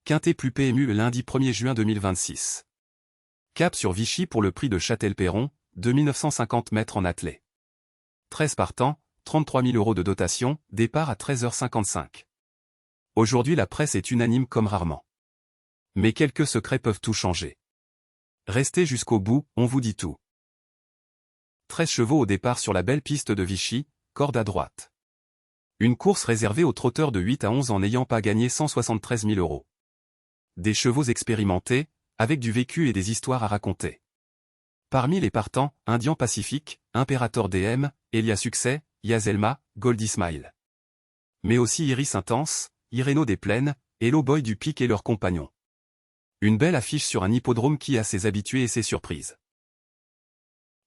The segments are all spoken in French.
Quintet plus PMU le lundi 1er juin 2026. Cap sur Vichy pour le prix de Châtel-Perron, 2950 mètres en attelé. 13 partants, 33 000 € de dotation, départ à 13h55. Aujourd'hui la presse est unanime comme rarement. Mais quelques secrets peuvent tout changer. Restez jusqu'au bout, on vous dit tout. 13 chevaux au départ sur la belle piste de Vichy, corde à droite. Une course réservée aux trotteurs de 8 à 11 ans n'ayant pas gagné 173 000 €. Des chevaux expérimentés, avec du vécu et des histoires à raconter. Parmi les partants, Indian Pacific, Imperator DM, Elia Succès, Yazelma, Goldie Smile. Mais aussi Iris Intense, Iréno des Plaines, Hello Boy du Pic et leurs compagnons. Une belle affiche sur un hippodrome qui a ses habitués et ses surprises.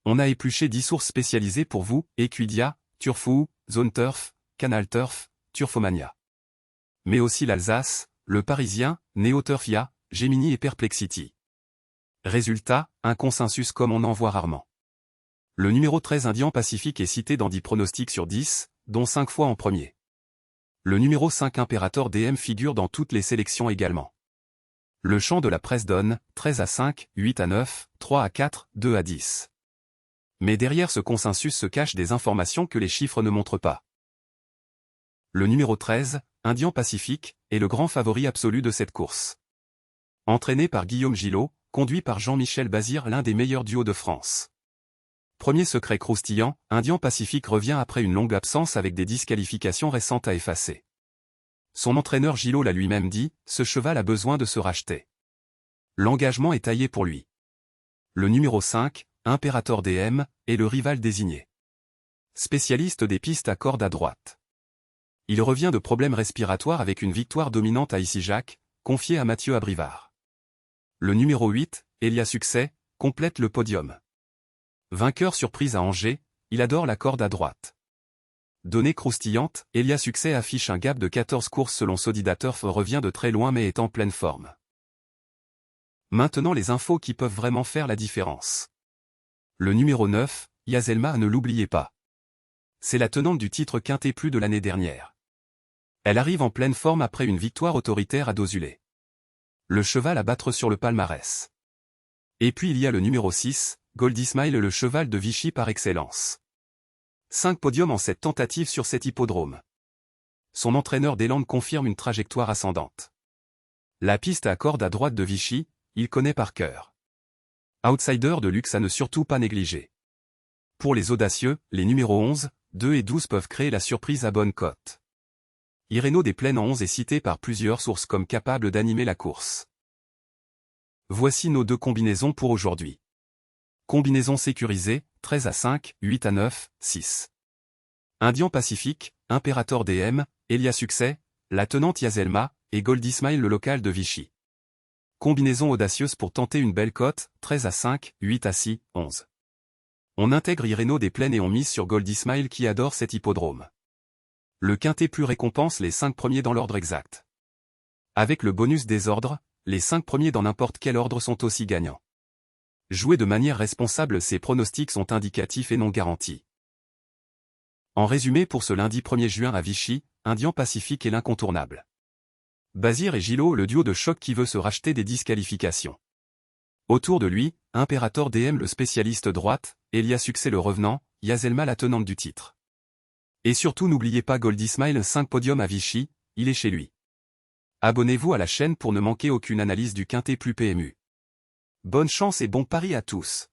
On a épluché 10 sources spécialisées pour vous, Equidia, Turfou, Zone Turf, Canal Turf, Turfomania. Mais aussi l'Alsace, Le Parisien, Néo-Turfia, Gemini et Perplexity. Résultat, un consensus comme on en voit rarement. Le numéro 13 Indian Pacific est cité dans 10 pronostics sur 10, dont 5 fois en premier. Le numéro 5 Imperator DM figure dans toutes les sélections également. Le champ de la presse donne 13 à 5, 8 à 9, 3 à 4, 2 à 10. Mais derrière ce consensus se cachent des informations que les chiffres ne montrent pas. Le numéro 13, Indian Pacific, est le grand favori absolu de cette course. Entraîné par Guillaume Gillot, conduit par Jean-Michel Bazir, l'un des meilleurs duos de France. Premier secret croustillant, Indian Pacific revient après une longue absence avec des disqualifications récentes à effacer. Son entraîneur Gillot l'a lui-même dit, ce cheval a besoin de se racheter. L'engagement est taillé pour lui. Le numéro 5, Imperator DM, est le rival désigné. Spécialiste des pistes à corde à droite. Il revient de problèmes respiratoires avec une victoire dominante à Issy-Jacques, confiée à Mathieu Abrivard. Le numéro 8, Elia Succès, complète le podium. Vainqueur surprise à Angers, il adore la corde à droite. Donnée croustillante, Elia Succès affiche un gap de 14 courses selon Solidaturf, revient de très loin mais est en pleine forme. Maintenant les infos qui peuvent vraiment faire la différence. Le numéro 9, Yazelma, ne l'oubliez pas. C'est la tenante du titre Quintet Plus de l'année dernière. Elle arrive en pleine forme après une victoire autoritaire à Dozulé. Le cheval à battre sur le palmarès. Et puis il y a le numéro 6, Goldie Smile, le cheval de Vichy par excellence. 5 podiums en 7 tentatives sur cet hippodrome. Son entraîneur des Landes confirme une trajectoire ascendante. La piste à corde à droite de Vichy, il connaît par cœur. Outsider de luxe à ne surtout pas négliger. Pour les audacieux, les numéros 11, 2 et 12 peuvent créer la surprise à bonne cote. Iréno des Plaines en 11 est cité par plusieurs sources comme capable d'animer la course. Voici nos 2 combinaisons pour aujourd'hui. Combinaison sécurisée, 13 à 5, 8 à 9, 6. Indian Pacific, Imperator DM, Elia Succès, la tenante Yazelma, et Goldie Smile, le local de Vichy. Combinaison audacieuse pour tenter une belle cote, 13 à 5, 8 à 6, 11. On intègre Iréno des Plaines et on mise sur Goldie Smile qui adore cet hippodrome. Le Quintet Plus récompense les 5 premiers dans l'ordre exact. Avec le bonus des ordres, les 5 premiers dans n'importe quel ordre sont aussi gagnants. Jouer de manière responsable, ces pronostics sont indicatifs et non garantis. En résumé, pour ce lundi 1er juin à Vichy, Indian Pacific est l'incontournable. Bazir et Gillot, le duo de choc qui veut se racheter des disqualifications. Autour de lui, Imperator DM, le spécialiste droite, Elia Succès, le revenant, Yazelma, la tenante du titre. Et surtout n'oubliez pas Goldie Smile, 5 podiums à Vichy, il est chez lui. Abonnez-vous à la chaîne pour ne manquer aucune analyse du Quintet Plus PMU. Bonne chance et bon pari à tous.